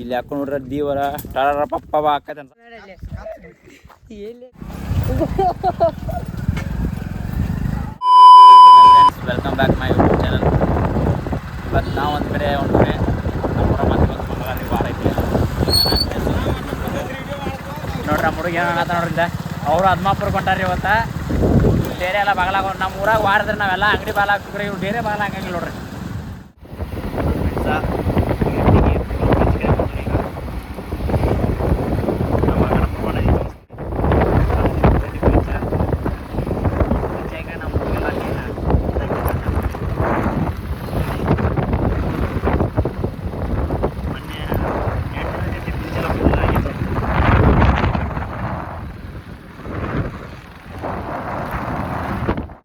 ಇಲ್ಲಿ ಹಾಕೊಂಡು ನೋಡ್ರೆ ದೀವರ ಟರ ಪಪ್ಪ ಹಾಕತ್ತೆ ಅಂತ welcome back my YouTube channel. ಇವತ್ತು ನಾವು ಒಂದು ಕಡೆ ಹೊಂಟ್ರೆ ನಮ್ಮೂರ ಮತ್ತೆ ಒಂದು ಮಂಗಳವಾರ ವಾರ ಐತಿ ನೋಡ್ರಿ. ನಮ್ಮ ಹುಡುಗ ಏನೋ ಅನ್ನತ್ತ ನೋಡ್ರಿಂದ ಅವರು ಹದ್ಮಾಪುರ ಕೊಂಟಾರ್ರಿ ಇವತ್ತು. ಡೇರೆ ಎಲ್ಲ ಬಾಗಲಾಗ ನಮ್ಮ ಊರಾಗ ವಾರದ್ರೆ ನಾವೆಲ್ಲ ಅಂಗಡಿ ಬಾಲ ಹಾಕ್ತಿದ್ರಿ, ಇವ್ರು ಡೇರೆ ಬಾಗಲ ಹಾಕಂಗಿಲ್ಲ ನೋಡ್ರಿ.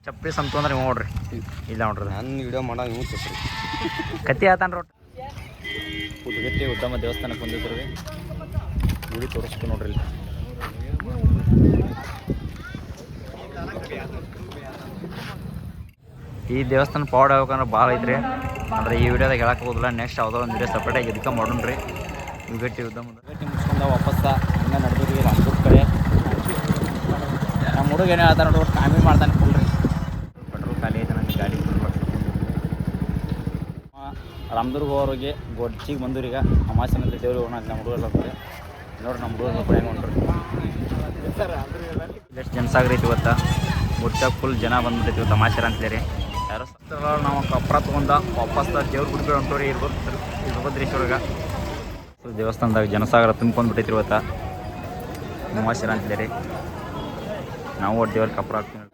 ಚಪ್ಪಲಿ ಸಂತು ಅಂದ್ರೆ ನೀವು ನೋಡ್ರಿ, ಇಲ್ಲ ನೋಡ್ರಿ ನನ್ನ ವಿಡಿಯೋ ಮಾಡೋ ಇವು ಚಪ್ಪಲಿ ಕತ್ತಿ ಆತಾನ ರೋಟ್ ಉದ್ಗತ್ತಿ ಉದ್ದಮ್ಮ ದೇವಸ್ಥಾನಕ್ಕೆ ಬಂದಿದ್ರಿ. ಗುಡಿ ತೋರಿಸ್ತು ನೋಡ್ರಿ ಇಲ್ಲಿ. ಈ ದೇವಸ್ಥಾನ ಪವಾಡ ಆಗ್ಬೇಕಂದ್ರೆ ಭಾಳ ಐತ್ರಿ. ಅಂದ್ರೆ ಈ ವಿಡಿಯೋದಾಗ ಹೇಳಕ್ಕೆ ಹೋಗೋದಿಲ್ಲ, ನೆಕ್ಸ್ಟ್ ಯಾವುದೋ ಒಂದು ವಿಡಿಯೋ ಸಪ್ರೇಟಾಗಿ ಇದಕ್ಕೆ ಮಾಡೋಣ್ರಿ. ಉದ್ಗಟ್ಟಿ ಉದ್ದಮ್ಮ ಮುಗಿಸ್ಕೊಂಡ ವಾಪಸ್ಸ ಹಂಗೆ ನಡೆದ್ರಿ ರಾಮದುರ್ಗ ಕಡೆ. ನಮ್ಮ ಹುಡುಗ ಏನು ಹೇಳ್ತಾನೆ ನೋಡ್ರಿ, ಕಾಮಿ ಮಾಡ್ತಾನೆ ಫುಲ್ರಿ. ಪೆಟ್ರೋಲ್ ಖಾಲಿ ಐತೆ ನನಗೆ ಗಾಡಿ ರಾಮದುರ್ಗ ಅವ್ರಿಗೆ ಗೊಡ್ಚಿಗೆ ಬಂದವ್ರಿ. ಈಗ ಅಮಾಸೆನಲ್ಲಿ ದೇವ್ರಿಗೆ ಹೋಗೋಣ ನಮ್ಮ ಹುಡುಗರು ಬರ್ತಾರೆ ನೋಡ್ರಿ. ನಮ್ಮ ಹುಡುಗರು ಕೂಡ ಹೆಂಗೆ ಹೊಂಟ್ರಿ ಎಷ್ಟು ಜನಸಾಗ್ರಿ ಐತಿ ಇವತ್ತು. ಗೊಡ್ಚಾಗ ಫುಲ್ ಜನ ಬಂದ್ಬಿಟ್ಟೈತಿ ಇವತ್ತು ಅಮಾಸೆರ ಅಂತೇಳಿ. ಯಾರೋ ನಾವು ಕಪ್ಪರ ತೊಗೊಂಡ ವಾಪಸ್ ದೇವ್ರ ಗುಡಿಗಳು ಹೊಂಟವ್ರಿ ಇರ್ಭದ್ರೇಶ್ವರ್ಗ. ದೇವಸ್ಥಾನದಾಗ ಜನಸಾಗರ ತುಂಬ್ಕೊಂಡ್ಬಿಟ್ಟೈತಿ ಇವತ್ತು ಅಮಾಸೆರ ಅಂತೇಳಿ. ನಾವು ಒಟ್ಟು ದೇವ್ರ ಕಪ್ಪರ ಹಾಕ್ತೀವಿ.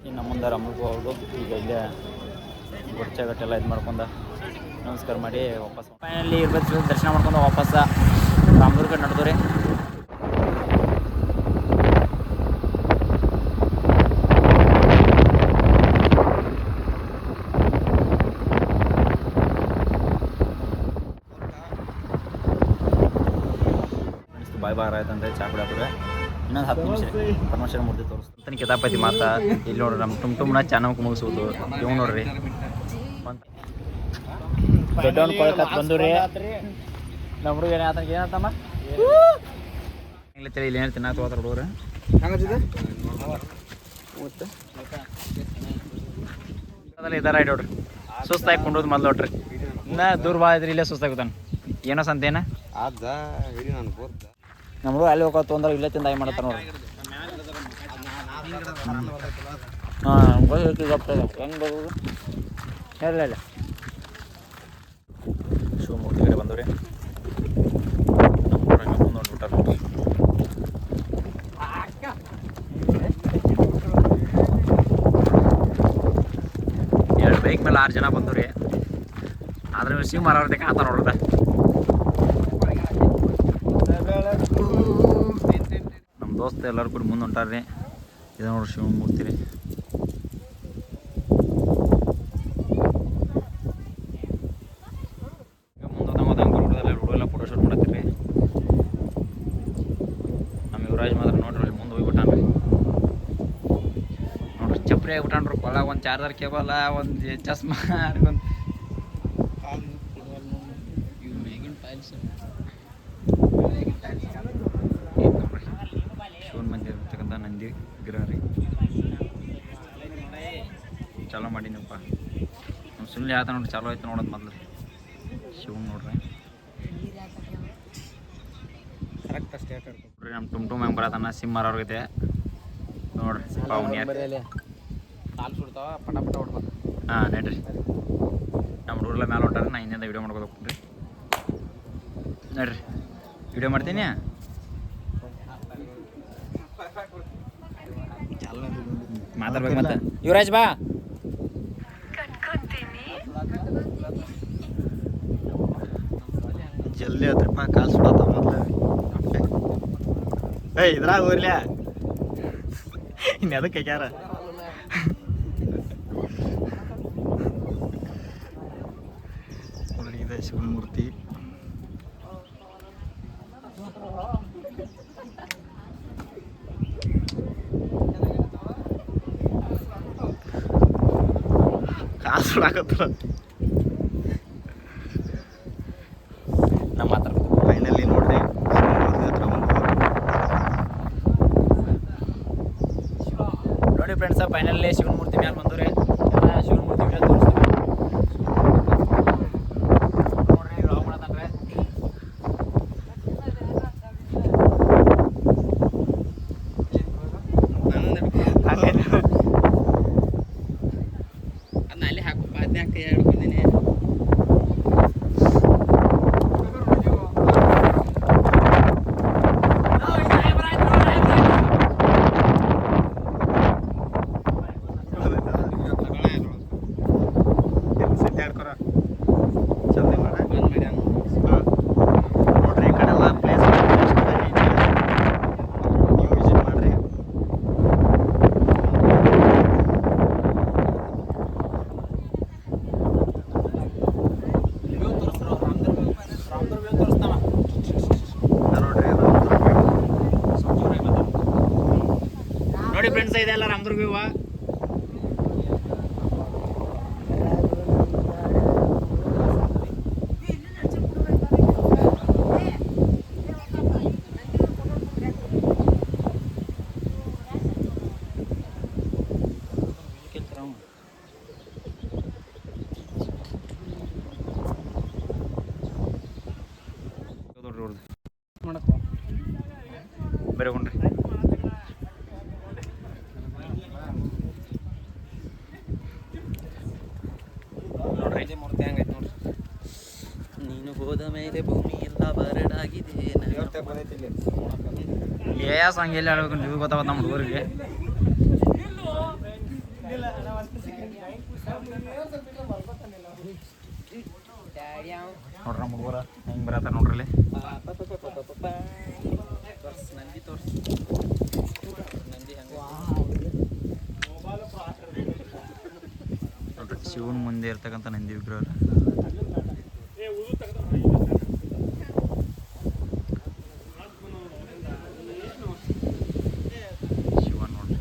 ಇನ್ನು ಮುಂದೆ ರಾಮದುರ್ಗ ಹೋಗೋದು. ಈಗ ಇಲ್ಲೇ ಗೊಡ್ಚಾಗಟ್ಟೆಲ್ಲ ಇದು ಮಾಡ್ಕೊಂಡು ನಮಸ್ಕಾರ ಮಾಡಿ ವಾಪಸ್ ಫೈನಲ್ಲಿ ಇರ್ಬೇಕು ದರ್ಶನ ಮಾಡ್ಕೊಂಡು ವಾಪಸ್ ರಾಮದುರ್ಗ ನಡೆದು ರೀ. ಬಾಯ್ ಬಾರ ಆಯ್ತಂದ್ರೆ ಚಾ ಕುಡಿಯೋದ್ರೆ ಇನ್ನೊಂದು 10 ನಿಮಿಷ ಪರಮೇಶ್ವರ ಮೂರ್ತಿ ತೋರಿಸ್ತಾನೆ ಕಿತಾಪತಿ ಮಾತಾ. ಇಲ್ಲಿ ನೋಡ್ರಿ ನಮ್ಮ ಟುಮ್ನ ಚಾನಲ್ಗೆ ಮುಗಿಸೋದು ಇವ್ ನೋಡ್ರಿ. ದೊಡ್ಡವನ್ ಕೊಳಕತ್ ಬಂದು ರೀ ನಮ್ಮ ಹುಡುಗ ಏನತ್ತಮ್ಮ ಇಲ್ಲಿ ಇಲ್ಲಿ ಏನು ತಿನ್ನಾಕ ಹೋದ್ರ ಹುಡುಗ್ರೆ ಇದಾರ ಆಯ್ತು ನೋಡ್ರಿ. ಸುಸ್ತಾಗಿ ಕೊಂಡೋದು ಮೊದ್ಲು ನೋಡ್ರಿ. ಇನ್ನ ದೂರ ಬಾ ಇದ್ರಿ ಇಲ್ಲೇ ಸುಸ್ತಾಗುತ್ತಾನೆ ಏನೋ ಸಂತೇನ ನಮ್ಮ ಹುಡುಗ ಅಲ್ಲಿ ಹೋಗೋ ತೊಂದ್ರೆ ಇಲ್ಲೇ ತಿಂದಾಗಿ ಮಾಡತ್ತಾರ ನೋಡ್ರಿ. ಹಾಂ ಹೆಂಗೆ ಬರೋದು ಇಲ್ಲ ಶಿವಮೂರ್ತಿ ಕಡೆ ಬಂದವ್ರಿ. ನಮ್ಮ ಊರಾಗ ನೋಡ್ಬಿಟ್ಟಾರ ನೋಡ್ರಿ. ಎರಡು ಬೈಕ್ ಮೇಲೆ 6 ಜನ ಬಂದವ್ರಿ. ಆದ್ರೆ ಶಿವ ಮಾರಾಡ್ದೆ ಕಾಣ್ತಾರ ನೋಡ್ದ. ನಮ್ಮ ದೋಸ್ತ ಎಲ್ಲರೂ ಕೂಡ ಮುಂದೆ ಹೊಂಟಾರ್ರಿ. ಇದು ನೋಡ್ರಿ ಶಿವಮೂರ್ತಿ ರೀ. ಹುಡುಗೆಲ್ಲ ಫೋಟೋ ಶೂಟ್ ಮಾಡತ್ತೀರಿ. ನಮ್ಮ ಯುವರಾಜ್ ಮಾತ್ರ ನೋಡ್ರಿ ಮುಂದೆ ಹೋಗ್ಬಿಟ್ಟಾನ್ರಿ. ನೋಡ್ರಿ ಚಪ್ರಿ ಆಗಿಬಿಟ್ಟಾನ್ರಿ. ಒಳಗೆ ಒಂದು ಚಾರ್ಜರ್ ಕೇಬಲ, ಒಂದು ಚಸ್ಮಾ ಒಂದು ಶಿವನ ಮಂದಿರ ಇರ್ತಕ್ಕಂಥ ನಂದಿ ವಿಗ್ರಹ ರೀ. ಚಾಲೋ ಮಾಡೀನಿಪ್ಪ ನಮ್ಮ ಸುಳ್ಳಿ ಆತ ನೋಡ್ರಿ. ಚಾಲೋ ಆಯ್ತು ನೋಡೋದು ಮೊದಲು ಶಿವನ್ ನೋಡ್ರಿ. ಕರೆಕ್ಟ್ ಅಷ್ಟೇ ನೋಡ್ರಿ. ನಮ್ಮ ಟುಮ್ ಹೆಂಗೆ ಬರತ್ತಾನ ಸಿಮ್ ಮಾರೋರ್ಗೈತೆ ನೋಡ್ರಿ. ಕಾಲು ಸುಡ್ತಾವ ಪಟ ಪಟ ಹೊಡ್ಬೇಕು. ಹಾಂ ನಡ್ರಿ ನಮ್ಮ ಹುಡುಗರೆಲ್ಲ ಮೇಲೆ ಹೊಂಟಾರೆ. ನಾ ಇನ್ನೇನು ವಿಡಿಯೋ ಮಾಡ್ಕೋದು ಹೋಗ್ರಿ. ನೋಡ್ರಿ ವಿಡಿಯೋ ಮಾಡ್ತೀನಿ. ಮಾತಾಡ್ಬೇಕು ಮತ್ತೆ. ಯುವರಾಜ್ ಬಾ. ಜಲ್ದಿ ಹತ್ರಪ್ಪ ಕಾಲು ಸುಡತ್ತ ಮೊದಲು. ಏಯ್ ಇದ್ರಾಗ ಹೋಗ್ಲ ಇನ್ನು ಅದಕ್ಕೆ ಕ್ಯಾರ ಇದೆ ಶಿವಮೂರ್ತಿ. ಕಾಲು ಸುಡಾಕತ್ತ ನಮ್ಮ ಮಾತಾಡ್ಬೇಕು. ಫೈನಲಿ ನೋಡ್ರಿ ಶಿವಮೂರ್ತಿ ಹತ್ರ ನೋಡಿ ಫ್ರೆಂಡ್ಸ, ಫೈನಲ್ಲೇ ಶಿವನ ಮೂರ್ತಿ ಮ್ಯಾಲೆ ಬಂದವ್ರೆ. ಎಲ್ಲ ಶಿವನ ಮೂರ್ತಿ ಮ್ಯಾಲೆ ತೋರಿಸ್ತೀವಿ ನೋಡ್ರಿ. ರಾವ್ ಮಾಡತ್ತಂದ್ರೆ ಅದನ್ನ ಅಲ್ಲಿ ಹಾಕಪ್ಪ, ಅದನ್ನ ಹಾಕಿ ಹೇಳ್ಕೊಂಡಿನಿ. ನೋಡ್ರಿ ಈ ಕಡೆ ಎಲ್ಲ ಪ್ಲೇಸ್ ನೀವು ವಿಸಿಟ್ ಮಾಡ್ರಿ. ನೋಡಿ ಫ್ರೆಂಡ್ಸ್, ಇದೆಲ್ಲ ರಾಮದುರ್ಗ ವ್ಯೂವ. ಬೇರೆ ಕೊಂಡ್ರಿ ನೋಡ್ರಿ ಮೂರ್ತಿ ಹೆಂಗೈತೆ ನೋಡ್ರಿ. ನೀನು ಹೋದ ಮೇಲೆ ಭೂಮಿ ಎಲ್ಲ ಬರಡಾಗಿದೆ. ಯಾವ ಸಾಂಗ್ ಎಲ್ಲಿ ಆಡ್ಬೇಕು ನೀವು ಗೊತ್ತಾಗತ್ತ ನಮ್ಮ ಹುಡುಗರಿಗೆ. ನೋಡ್ರಿ ನಮ್ಮ ಹುಡುಗರ ಹೆಂಗೆ ಬರತ್ತಾರ ನೋಡ್ರಿ. ನಂದಿ ತೋರ್ಸಿ, ನಂದಿ ಹಂಗೆ ನೋಡ್ರಿ. ಶಿವನ ಮುಂದೆ ಇರ್ತಕ್ಕಂಥ ನಂದಿ ವಿಗ್ರಹ. ಶಿವನ್ ನೋಡ್ರಿ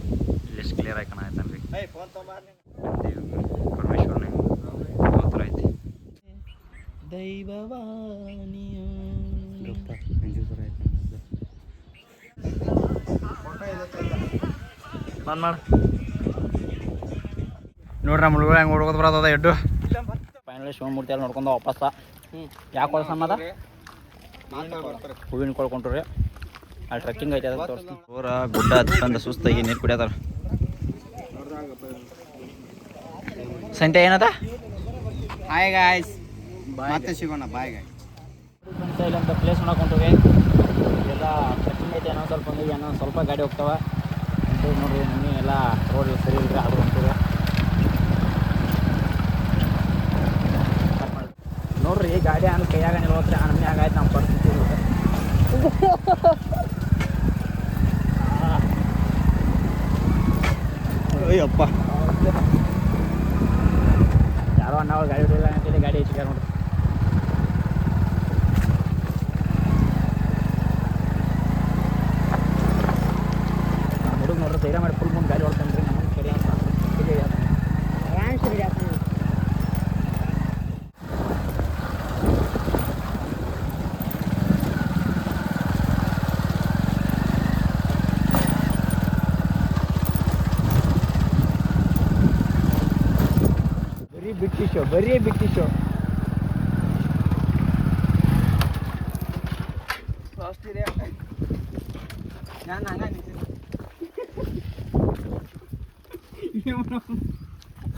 ಇಲ್ಲಿ ಎಷ್ಟು ಕ್ಲಿಯರ್ ಆಗಿ ಕಾಣಾಯ್ತನ್ರಿ. ಪರಮೇಶ್ವರನ ಹತ್ರ ಐತಿ. ದೈವವಾಣಿಯು ಬಂದ್ ಮಾಡ ನೋಡ್ರಿ. ನಮ್ಮ ಹುಡುಗರು ಹೆಂಗೆ ಹುಡ್ಕೋದು ಬರೋದ ಎಡ್ಡು. ಫೈನಲಿ ಶಿವಮೂರ್ತಿ ಎಲ್ಲ ನೋಡ್ಕೊಂಡು ವಾಪಸ್ಸ. ಯಾಕೆ ಕೊಡ ಸಣ್ಣದ ಹೂವಿನ ಕೊಳ್ಕೊಂಡ್ರಿ. ಅಲ್ಲಿ ಟ್ರೆಕ್ಕಿಂಗ್ ಐತೆ ಅದಕ್ಕೆ ತೋರಿಸ್ತೀನಿ. ಪೂರ ಗುಡ್ಡ ಹತ್ಕೊಂಡು ಸುಸ್ತಾಗಿ ನೀರು ಕುಡಿಯೋದಾರ. ಸಂತೆ ಏನದ ಹಾಯ್ ಗಾಯ್ಸ್, ಮತ್ತೆ ಸಿಗೋಣ. Bye guys. ಇಲ್ಲಂತ ಪ್ಲೇಸ್ ನೋಡ್ಕೊಂಡ್ರಿ. ಎಲ್ಲ ಟ್ರೆಕ್ಕಿಂಗ್ ಐತೆ. ಏನೋ ಸ್ವಲ್ಪ ಬಂದಿದೆ, ಏನೋ ಸ್ವಲ್ಪ ಗಾಡಿ ಹೋಗ್ತಾವ ನೋಡ್ರಿ. ನಿನ್ನೆ ಎಲ್ಲ ರೋಡ್ ಸರಿ ಇಲ್ರಿ, ಅದು ಹೊಂಟಿದೆ ನೋಡ್ರಿ. ಗಾಡಿ ಅನ್ನ ಕೈಯಾಗ ನಿಲ್ವತ್ರಿ, ನಮ್ಮನೆ ಆಗಾಯ್ತು ನಮ್ಮ ಪರಿಸ್ಥಿತಿ. ಅಯ್ಯಪ್ಪ, ಯಾರೋ ಅಣ್ಣವ್ರು ಗಾಡಿ ಹೊಡಿಲ್ಲ ಅಂತೇಳಿ ಗಾಡಿ ಹೆಚ್ಚಿಗೆ ನೋಡ್ರಿ. ನಮ್ಮ ಹುಡುಗ ನೋಡ್ರಿ ಧೈರ್ಯ ಮಾಡಿ ಫುಲ್ ಮುಂದೆ ಗಾಡಿ ಹೊಡ್ತಾನೆ ರೀ. ನಮ್ಮ ಕಡೆ ಬರೀ ಬಿಟ್ಟಿ ಶೋ.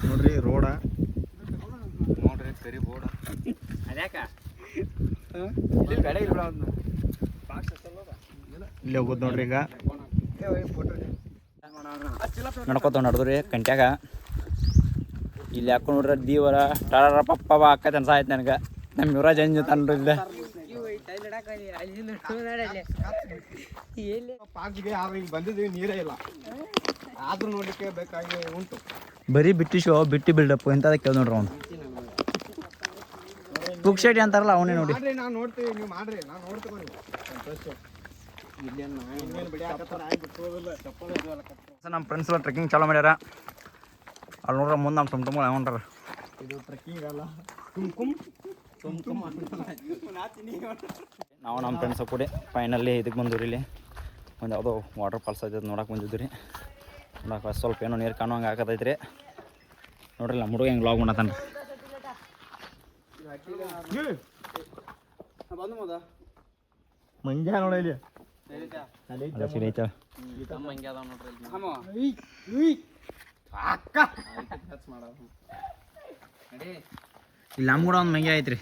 ನೋಡ್ರಿ ರೋಡ, ನೋಡ್ರಿ ಕರಿ ಬೋರ್ಡ. ಅದ್ಯಾಕ ಇಲ್ಲಿ ಹೋಗೋದು ನೋಡ್ರಿ ಈಗ ನಡ್ಕೊತ ನಡ್ದ್ರಿ ಕಂಟ್ಯಾಗ ಇಲ್ಲಿ ಯಾಕೋ ನೋಡ್ರಿ ದೀವರ ಟಾರ ಪಪ್ಪ ಆಕೈತೆ ಅನ್ಸಾಯ್ತು ನನಗೆ ನಮ್ಮ ಯುವರಾಜ್ ಅಂಜು ತನ್ರಿ ಇಲ್ಲ ಬಂದಿದ್ದೀವಿ ನೀರೇ ಇಲ್ಲ ಆದ್ರೂ ನೋಡ್ಲಿಕ್ಕೆ ಬೇಕಾಗಿ ಉಂಟು ಬರೀ ಬಿಟ್ಟಿ ಶೋ ಬಿಟ್ಟಿ ಬಿಲ್ಡಪ್ ಎಂತದ ಕೇಳಿ ನೋಡ್ರಿ ಅವ್ನು ಪುಕ್ ಶೆಟ್ಟಿ ಅಂತಾರಲ್ಲ ಅವನೇ ನೋಡಿ ನಾವು ನೋಡ್ತೀವಿ ನೀವು ಮಾಡ್ರಿ ನಾವು ನೋಡ್ತೀವಿ ನಮ್ಮ ಫ್ರೆಂಡ್ಸ್ ಎಲ್ಲ ಟ್ರೆಕ್ಕಿಂಗ್ ಚಾಲೂ ಮಾಡ್ಯಾರ ಅಲ್ಲಿ ನೋಡ್ರ ಮುಂದೆ ನಮ್ಮ ಟುಮ್ ಹೊಂಟಾರ ಇದು ಟ್ರೆಕ್ಕಿಂಗ್ ಅಲ್ಲ ನಾವು ನಮ್ಮ ಫ್ರೆಂಡ್ಸ್ ಕೂಡಿ ಫೈನಲ್ಲಿ ಇದಕ್ಕೆ ಬಂದಿವ್ರಿ ಇಲ್ಲಿ ಒಂದು ಯಾವುದೋ ವಾಟರ್ ಫಾಲ್ಸ್ ಐತೆ ನೋಡಕ್ಕೆ ಬಂದಿದ್ದು ರೀ ನೋಡಕ್ಕೆ ಸ್ವಲ್ಪ ಏನೋ ನೀರು ಕಾಣುವಂಗೆ ಆಗತೈತ್ರಿ ನೋಡ್ರಿ ನಮ್ಮ ಹುಡುಗ ಹೆಂಗೆ ಲಾಗ್ ಮಾಡತಾನ ಮಂಗ್ಯ ನೋಡ ಇಲ್ಲಿ ಇಲ್ಲಿ ನಮ್ಮ ಕೂಡ ಒಂದು ಮಂಗೆ ಐತ್ರಿ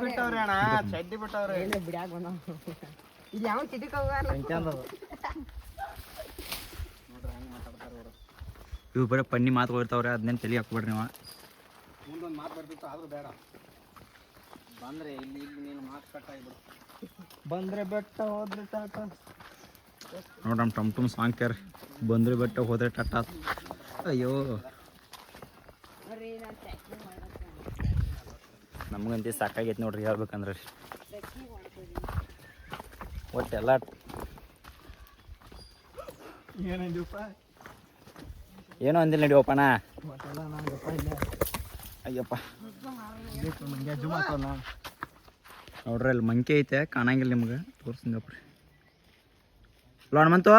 ಬಿಟ್ಟವ್ರಿ ಅಣ್ಣ ಚಡ್ಡಿ ಬಿಟ್ಟವ್ರಿ ಇಲ್ಲಿ ಯಾವ ಚಿಟಿಕ ಇವು ಬರೀ ಪನ್ನಿ ಮಾತುಗಳು ಇರ್ತಾವ್ರೆ ಅದನ್ನೇನು ತಲೆ ಹಾಕ್ಬಿಡ್ರಿ ನೀವು ಮುಂದೊಂದು ಮಾತು ಬರ್ತಿತ್ತು ಆದ್ರೂ ಬೇಡ ಬಂದ್ರೆ ಇಲ್ಲಿ ನೀನು ಮಾತು ಕಟ್ಟಾಗಿಬಿಡು ಬಂದ್ರೆ ಬೆಟ್ಟ ಹೋದ್ರೆ ಟಾಟ ನೋಡ್ರಿ ನಮ್ಮ ಟಮ್ ಸಾಂಗ್ ಕೇರ್ ಬಂದ್ರೆ ಬೆಟ್ಟ ಹೋದ್ರೆ ಟಟ್ಟ ಅಯ್ಯೋ ನಮಗಂತೂ ಸಾಕಾಗೈತೆ ನೋಡ್ರಿ ಹೇಳ್ಬೇಕಂದ್ರೆ ರೀ ಒಟ್ಟೆಲ್ಲ ಏನಂದಿಪ್ಪ ಏನೋ ಅಂದಿಲ್ಲ ನಡಿವಪ್ಪಣ ಅಯ್ಯಪ್ಪ ಮಂಗ್ಯ ಜುಮ್ ಹಾಕೋಲ್ಲ ನೋಡ್ರಿ ಅಲ್ಲಿ ಮಂಕಿ ಐತೆ ಕಾಣಂಗಿಲ್ಲ ನಿಮ್ಗೆ ತೋರ್ಸಿಂಗಪ್ಪ ರೀ ಲೋಣ ಮಂತು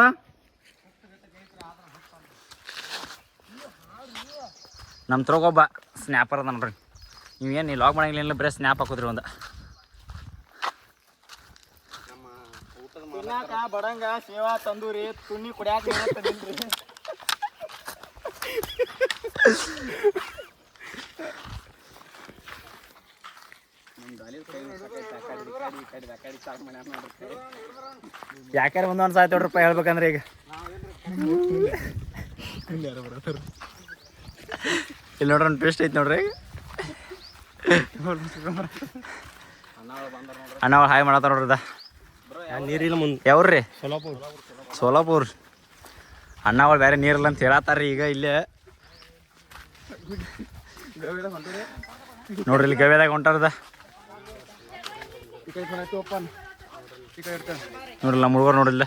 ನಮ್ಮ ತ್ರೋಗೊಬ್ಬ ಸ್ನ್ಯಾಪರ್ ಅದ ನೋಡ್ರಿ ನೀವೇನು ಲಾಗ್ ಮಾಡಂಗಿಲ್ಲ ಬರೀ ಸ್ನ್ಯಾಪ್ ಹಾಕೋದ್ರಿ ಒಂದು ತಿನ್ನಾಕ ಬಡಂಗ ಸೇವಾ ತಂದೂರಿ ತುಣ್ಣಿ ಕುಡಿಯಾಕ ತಂದಿಲ್ರಿ ಯಾಕ್ಯಾರ ಒಂದು ಸಾವಿರ ರೂಪಾಯಿ ಹೇಳ್ಬೇಕಂದ್ರೆ ಈಗ ಇಲ್ಲಿ ನೋಡ್ರಿ ಒಂದು ಟ್ವಿಸ್ಟ್ ಐತಿ ನೋಡ್ರಿ ಅಣ್ಣ ಹಾಯ್ ಮಾಡತ್ತಾರ ನೋಡ್ರಿ ನೀರಿಲ್ಲ ಮುಂದೆ ಯಾವ್ರಿ ಸೋಲಾಪುರ್ ಸೋಲಾಪುರ್ ಅಣ್ಣಗಳು ಬೇರೆ ನೀರಿಲ್ಲ ಅಂತ ಹೇಳತ್ತಾರ ಈಗ ಇಲ್ಲೇ ನೋಡ್ರಿ ಇಲ್ಲಿ ಗವ್ಯದಾಗ ಹೊಂಟಾರದ ನೋಡ್ರಿ ನಮ್ಮ ಹುಡುಗರು ನೋಡಿಲ್ಲ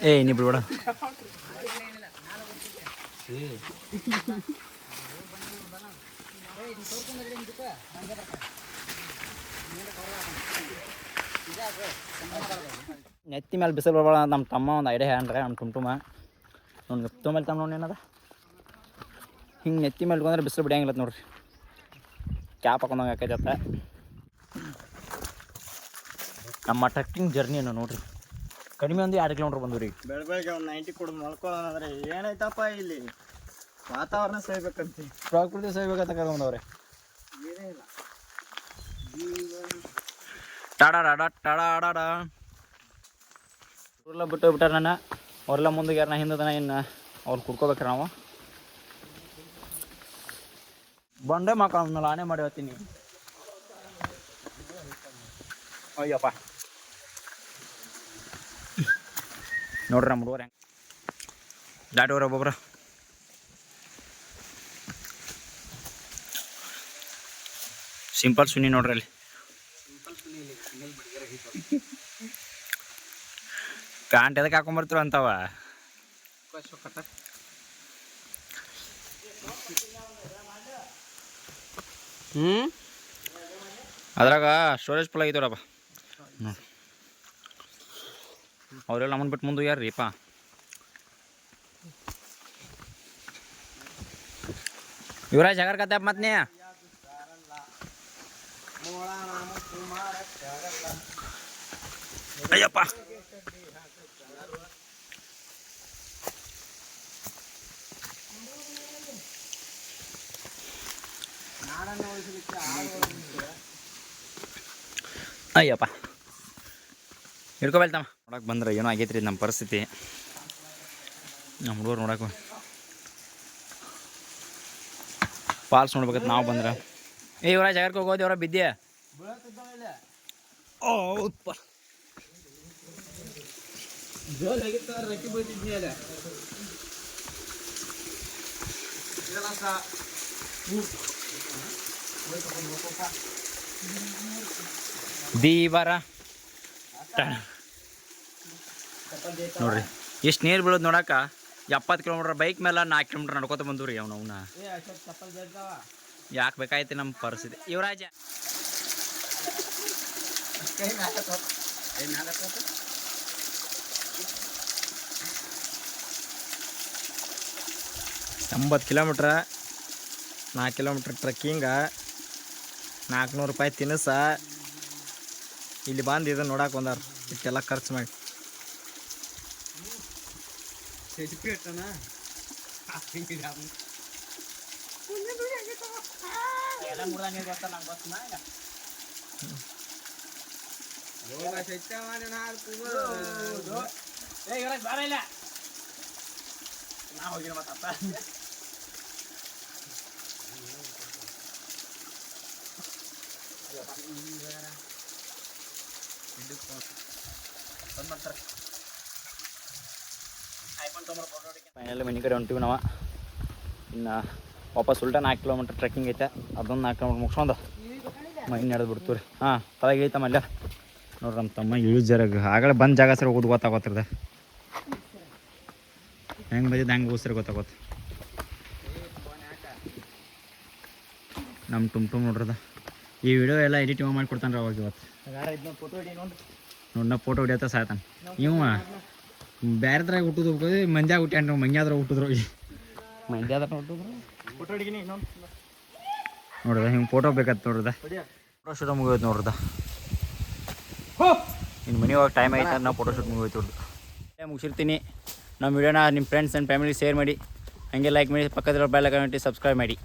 ಏ ನೀ ಬಿಡ್ಬೇಡ ನೆತ್ತಿ ಮೇಲೆ ಬಿಸಿಲು ಬರ್ಬೇಡ ನಮ್ಮ ತಮ್ಮ ಒಂದು ಐಡಿಯಾ ಹೇಳ್ರಿ ನಮ್ಮ ಟುಮ್ ಅವ್ನಿಗೆ ಮೇಲೆ ತಮ್ಮ ನೋಡಿ ಏನದ ಹಿಂಗೆ ನೆತ್ತಿ ಮೇಲೆ ಇಟ್ಕೊಂಡ್ರೆ ಬಿಸಿಲು ಬಿಡಿಯಂಗಿಲ್ಲ ನೋಡ್ರಿ ಕ್ಯಾಪ್ ಹಾಕೊಂಡಂಗೆ ಆಕೈತತ್ತ ನಮ್ಮ ಟ್ರೆಕ್ಕಿಂಗ್ ಜರ್ನಿಯನ್ನು ನೋಡ್ರಿ ಕಡಿಮೆ ಒಂದು 2 ಕಿಲೋಮೀಟ್ರ್ ಬಂದ್ರಿ ಈಗ ಬೆಳಗ್ಗೆ ಒಂದು 90 ಕುಡಿದು ಮಲ್ಕೊಳ್ಳೋಣ ಅಂದ್ರೆ ಏನಾಯ್ತಪ್ಪ ಇಲ್ಲಿ ವಾತಾವರಣ ಸಹಿಬೇಕಂತ ಪ್ರಕೃತಿ ಸಹಿಬೇಕಂತ ಕರ್ಕೊಂಡವ್ರೆ ಏನೇ ಇಲ್ಲ ಟಾಡಾಡ ಟಾಡಾಡ ಅವ್ರೆಲ್ಲ ಬಿಟ್ಟು ಬಿಟ್ಟಾರ ನನ್ನ ಅವ್ರೆಲ್ಲ ಮುಂದೆ ಯಾರನ್ನ ಹಿಂದದನ ಇನ್ನು ಅವ್ರು ಕುಡ್ಕೋಬೇಕ್ರಿ ನಾವು ಬಂಡೆ ಮಕ್ಕಳನ್ನ ಆನೆ ಮಾಡಿ ಹೋಗ್ತೀನಿ ಅಯ್ಯಪ್ಪ ನೋಡ್ರಿ ನಮ್ಮ ಹುಡುಗರು ಹೆಂಗೆ ದಾಟಿ ಹೋರ ಒಬ್ಬೊಬ್ರ ಸಿಂಪಲ್ ಸುನಿ ನೋಡ್ರಿ ಅಲ್ಲಿ ಪ್ಯಾಂಟ್ ಎದಕ್ಕೆ ಹಾಕೊಂಬರ್ತೀರ ಅಂತವ ಅದ್ರಾಗ ಸ್ಟೋರೇಜ್ ಫುಲ್ ಆಗಿತ್ತವ್ರಪ್ಪ ಅವರೆಲ್ಲ ನಮ್ಮನ್ನು ಬಿಟ್ಟು ಮುಂದೆ ಯಾರ್ರಿಪ್ಪ ಯುವರಾಜ್ ಜಗರ್ ಕತ್ತೆ ಮತ್ತೆ ಅಯ್ಯಪ್ಪ ಅಯ್ಯಪ್ಪ ಹಿಡ್ಕೊಬಲ್ತಮ್ಮ ನೋಡಕ್ಕೆ ಬಂದ್ರೆ ಏನೋ ಆಗೈತ್ರಿ ನಮ್ಮ ಪರಿಸ್ಥಿತಿ. ನಮ್ಮ ಹುಡುಗರು ನೋಡಕ್ಕೆ ಫಾಲ್ಸ್ ನೋಡ್ಬೇಕಂತ ನಾವು ಬಂದ್ರೆ ಇವರ ಜಾಗಕ್ಕೆ ಹೋಗೋದು ಇವರ ಬಿದ್ದೆ ಹೌದಪ್ಪ. ದೀವಾರ ನೋಡ್ರಿ ಎಷ್ಟು ನೀರು ಬೀಳೋದು ನೋಡಕ್ಕ. 70 ಕಿಲೋಮೀಟ್ರ್ ಬೈಕ್ ಮೇಲೆ 4 ಕಿಲೋಮೀಟ್ರ್ ನಡ್ಕೋತ ಬಂದವ್ರಿ ಅವನ ಯಾಕೆ ಬೇಕಾಯ್ತು ನಮ್ಮ ಪರಿಸ್ಥಿತಿ. ಯುವರಾಜ ಎಂಬತ್ತು ಕಿಲೋಮೀಟ್ರ 4 ಕಿಲೋಮೀಟ್ರ್ ಟ್ರೆಕ್ಕಿಂಗ 400 ರೂಪಾಯಿ ತಿನ್ನಿಸ ಇಲ್ಲಿ ಬಂದು ಇದನ್ನು ನೋಡಕ್ಕೆ ಬಂದಾರ. ಇಷ್ಟೆಲ್ಲ ಖರ್ಚು ಮಾಡಿ ಫೈನಲ್ ಮನೆ ಕಡೆ ಹೊಂಟಿವಿ ನಾವು. ಇನ್ನು ವಾಪಸ್ ಉಲ್ಟಾ 4 ಕಿಲೋಮೀಟ್ರ್ ಟ್ರೆಕ್ಕಿಂಗ್ ಐತೆ. ಅದೊಂದು 4 ಕಿಲೋಮೀಟ್ರ್ ಮುಗಿಸ್ಕೊಂಡು ಮೈನ್ ನಡೆದು ಬಿಡ್ತೀವಿ ರೀ. ಹಾಂ ತಳಗೆ ಐತಮ್ಮ ಅಲ್ಲ ನೋಡ್ರಿ ನಮ್ಮ ತಮ್ಮ ಇಳಿದು ಜರಗ ಆಗಲೇ ಬಂದು ಜಾಗ ಸರಿ ಹೋಗೋದು ಗೊತ್ತಾಗೋತ್ರದ ಹೆಂಗೆ ಬಂದಿದ್ದು ಹೆಂಗೆ ಹೋಗ್ಸರಿ ಗೊತ್ತಾಗೋತ್ತು. ನಮ್ಮ ಟುಮ್ ನೋಡ್ರದ ಈ ವಿಡಿಯೋ ಎಲ್ಲ ಎಡಿಟ್ ಮಾಡಿ ಕೊಡ್ತಾನೆ ರೀ ಅವಾಗ ಇವತ್ತು ನೋಡಿ ನಾ ಫೋಟೋ ಹೊಡಿಯತ್ತ ಸಾಯ್ತಾನೆ ಇವ ಬೇರೆ ಥರ ಹುಟ್ಟುದು ಮಂದ್ಯಾಗ ಹುಟ್ಟ್ಯಾನ ನಾವು ಮಂಗ್ಯಾದ್ರ ಹುಟ್ಟಿದ್ರು ಮಂದ್ಯಾದ್ರ ಹುಟ್ಟಿದ್ರು ಫೋಟೋ ಹಿಡಿಗಿನಿ ಇನ್ನೊಂದು ನೋಡ್ದ ಹಿಂಗೆ ಫೋಟೋ ಬೇಕಂತ ನೋಡ್ರದ ಫೋಟೋ ಶೂಟ್ ಮುಗಿಯೋದು ನೋಡ್ರದ. ಇನ್ನು ಮನೆ ಹೋಗಿ ಟೈಮ್ ಆಯ್ತು ನಾವು ಫೋಟೋ ಶೂಟ್ ಮುಗಿಯೋಯ್ತು ನೋಡ್ದು ಮುಗಿಸಿರ್ತೀನಿ. ನಮ್ಮ ವಿಡಿಯೋನ ನಿಮ್ಮ ಫ್ರೆಂಡ್ಸ್ ಆ್ಯಂಡ್ ಫ್ಯಾಮಿಲಿ ಶೇರ್ ಮಾಡಿ, ಹಾಗೆ ಲೈಕ್ ಮಾಡಿ, ಪಕ್ಕದಲ್ಲಿರೋ ಬೆಲ್ ಐಕಾನ್ ಒತ್ತಿ ಸಬ್ಸ್ಕ್ರೈಬ್ ಮಾಡಿ.